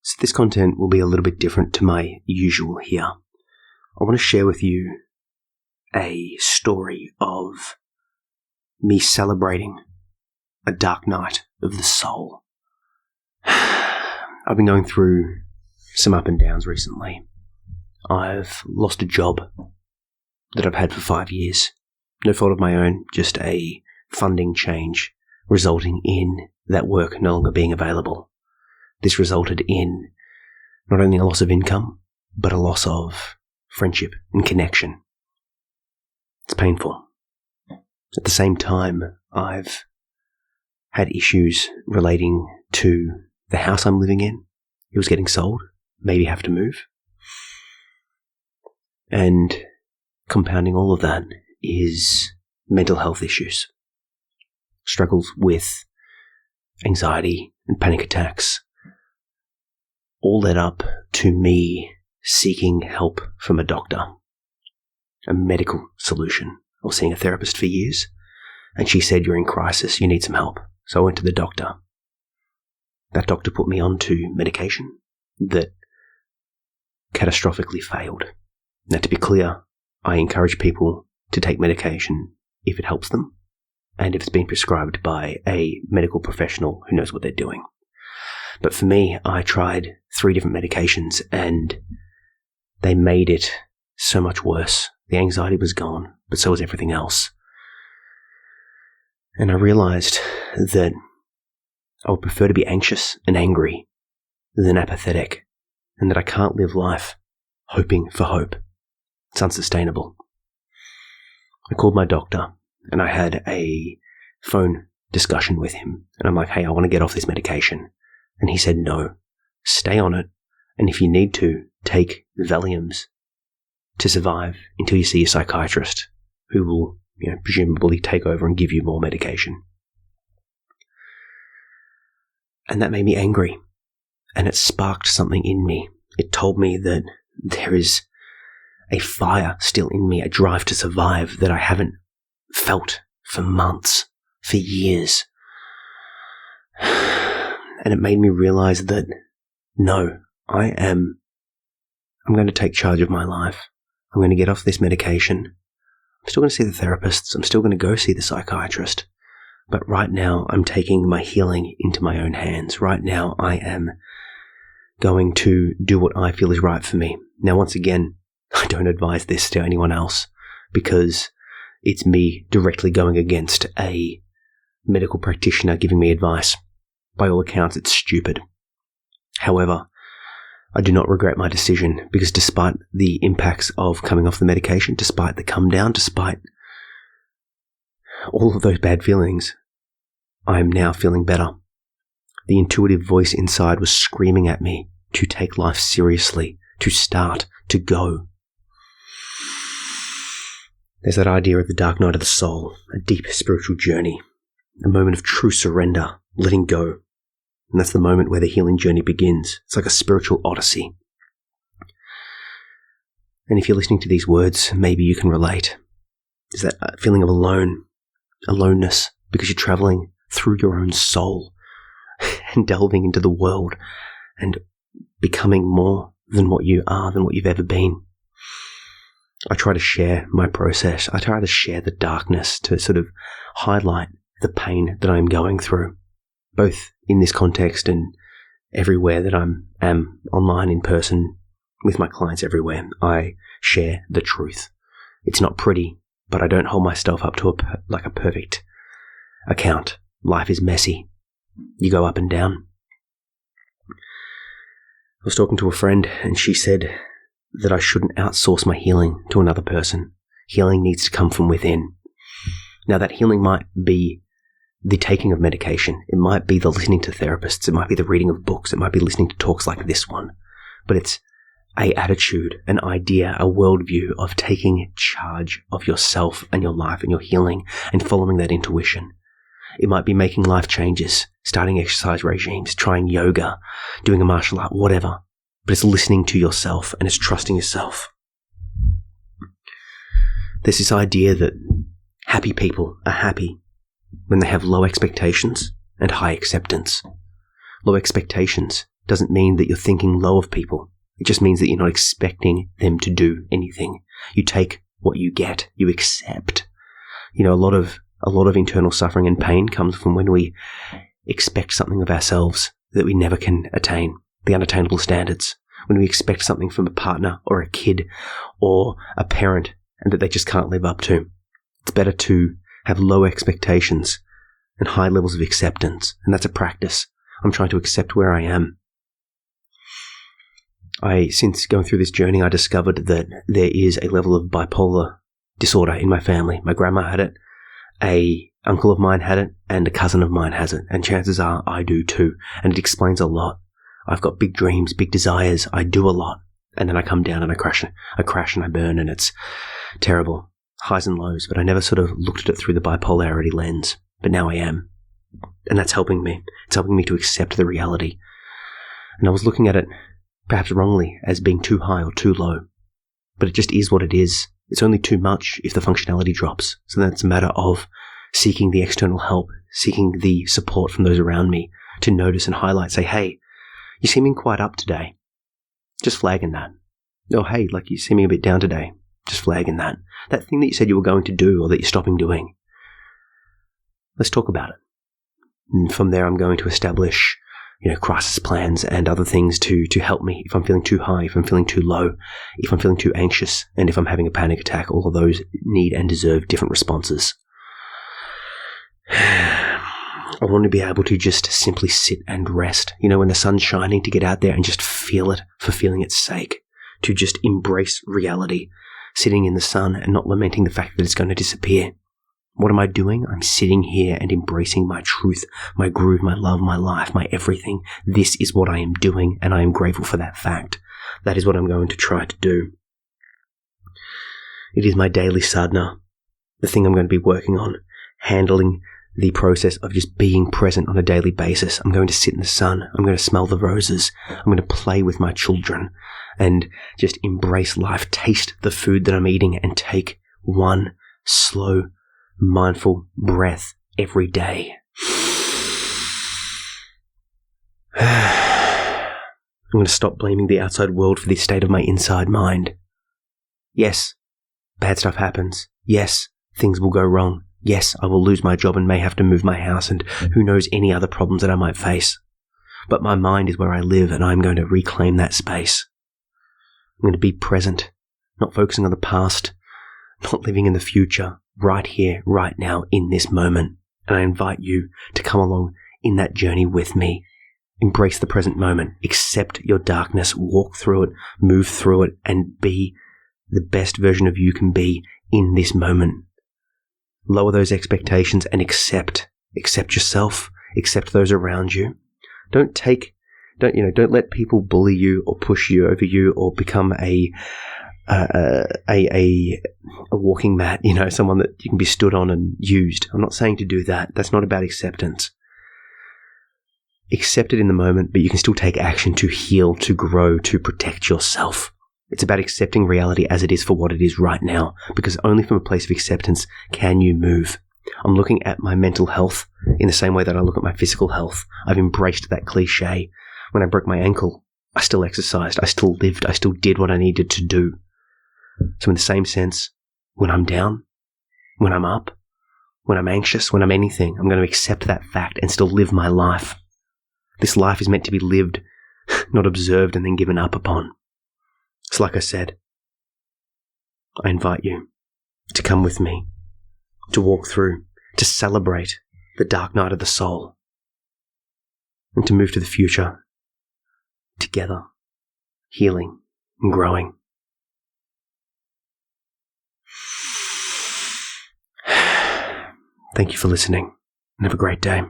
So this content will be a little bit different to my usual here. I want to share with you a story of me celebrating a dark night of the soul. I've been going through some up and downs recently. I've lost a job that I've had for 5 years. No fault of my own, just a funding change resulting in that work no longer being available. This resulted in not only a loss of income, but a loss of friendship and connection. It's painful. At the same time, I've had issues relating to the house I'm living in. It was getting sold, maybe have to move. And compounding all of that is mental health issues. Struggles with anxiety and panic attacks. All led up to me seeking help from a doctor, a medical solution. I was seeing a therapist for years, and she said, "You're in crisis, you need some help." So I went to the doctor. That doctor put me onto medication that catastrophically failed. Now, to be clear, I encourage people to take medication if it helps them, and if it's been prescribed by a medical professional who knows what they're doing. But for me, I tried 3 different medications, and they made it so much worse. The anxiety was gone, but so was everything else. And I realized that I would prefer to be anxious and angry than apathetic, and that I can't live life hoping for hope. It's unsustainable. I called my doctor, and I had a phone discussion with him, and I'm like, "Hey, I want to get off this medication." And he said, "No, stay on it, and if you need to, take Valiums to survive until you see a psychiatrist who will, presumably take over and give you more medication." And that made me angry, and it sparked something in me. It told me that there is a fire still in me, a drive to survive that I haven't felt for months, for years. And it made me realize that, no, I'm going to take charge of my life. I'm going to get off this medication. I'm still going to see the therapists. I'm still going to go see the psychiatrist. But right now, I'm taking my healing into my own hands. Right now, I am going to do what I feel is right for me. Now, once again, I don't advise this to anyone else because it's me directly going against a medical practitioner giving me advice. By all accounts, it's stupid. However, I do not regret my decision because despite the impacts of coming off the medication, despite the come down, despite all of those bad feelings, I am now feeling better. The intuitive voice inside was screaming at me to take life seriously, to start, to go. There's that idea of the dark night of the soul, a deep spiritual journey, a moment of true surrender, letting go. And that's the moment where the healing journey begins. It's like a spiritual odyssey. And if you're listening to these words, maybe you can relate. There's that feeling of aloneness, because you're traveling through your own soul and delving into the world and becoming more than what you are, than what you've ever been. I try to share my process. I try to share the darkness to sort of highlight the pain that I'm going through, both in this context and everywhere that I am online, in person, with my clients everywhere. I share the truth. It's not pretty, but I don't hold myself up to a perfect account. Life is messy. You go up and down. I was talking to a friend, and she said that I shouldn't outsource my healing to another person. Healing needs to come from within. Now, that healing might be the taking of medication. It might be the listening to therapists. It might be the reading of books. It might be listening to talks like this one. But it's an attitude, an idea, a worldview of taking charge of yourself and your life and your healing and following that intuition. It might be making life changes, starting exercise regimes, trying yoga, doing a martial art, whatever. But it's listening to yourself and it's trusting yourself. There's this idea that happy people are happy when they have low expectations and high acceptance. Low expectations doesn't mean that you're thinking low of people. It just means that you're not expecting them to do anything. You take what you get. You accept. A lot of internal suffering and pain comes from when we expect something of ourselves that we never can attain, the unattainable standards. When we expect something from a partner or a kid or a parent and that they just can't live up to. It's better to have low expectations and high levels of acceptance, and that's a practice. I'm trying to accept where I am. Since going through this journey, I discovered that there is a level of bipolar disorder in my family. My grandma had it, a uncle of mine had it, and a cousin of mine has it, and chances are I do too, and it explains a lot. I've got big dreams, big desires, I do a lot, and then I come down and I crash and I burn, and it's terrible. Highs and lows, but I never sort of looked at it through the bipolarity lens, but now I am, and that's helping me. It's helping me to accept the reality, and I was looking at it perhaps wrongly as being too high or too low, but it just is what it is. It's only too much if the functionality drops, so then it's a matter of seeking the external help, seeking the support from those around me to notice and highlight, say, hey, you're seeming quite up today. Just flagging that. Oh, hey, like you're seeming a bit down today. Just flagging that. That thing that you said you were going to do or that you're stopping doing. Let's talk about it. And from there, I'm going to establish, crisis plans and other things to help me if I'm feeling too high, if I'm feeling too low, if I'm feeling too anxious, and if I'm having a panic attack. All of those need and deserve different responses. I want to be able to just simply sit and rest, when the sun's shining, to get out there and just feel it for feeling its sake, to just embrace reality, sitting in the sun and not lamenting the fact that it's going to disappear. What am I doing? I'm sitting here and embracing my truth, my groove, my love, my life, my everything. This is what I am doing, and I am grateful for that fact. That is what I'm going to try to do. It is my daily sadhana, the thing I'm going to be working on, handling the process of just being present on a daily basis. I'm going to sit in the sun. I'm going to smell the roses. I'm going to play with my children and just embrace life, taste the food that I'm eating, and take one slow, mindful breath every day. I'm going to stop blaming the outside world for the state of my inside mind. Yes, bad stuff happens. Yes, things will go wrong. Yes, I will lose my job and may have to move my house and who knows any other problems that I might face. But my mind is where I live, and I'm going to reclaim that space. I'm going to be present, not focusing on the past, not living in the future, right here, right now, in this moment. And I invite you to come along in that journey with me. Embrace the present moment. Accept your darkness. Walk through it, move through it, and be the best version of you can be in this moment. Lower those expectations and accept yourself, accept those around you. Don't let people bully you or push you over you or become a walking mat, someone that you can be stood on and used. I'm not saying to do that. That's not about acceptance. Accept it in the moment, but you can still take action to heal, to grow, to protect yourself. It's about accepting reality as it is for what it is right now, because only from a place of acceptance can you move. I'm looking at my mental health in the same way that I look at my physical health. I've embraced that cliche. When I broke my ankle, I still exercised, I still lived, I still did what I needed to do. So in the same sense, when I'm down, when I'm up, when I'm anxious, when I'm anything, I'm going to accept that fact and still live my life. This life is meant to be lived, not observed and then given up upon. So like I said, I invite you to come with me, to walk through, to celebrate the dark night of the soul, and to move to the future together, healing and growing. Thank you for listening, and have a great day.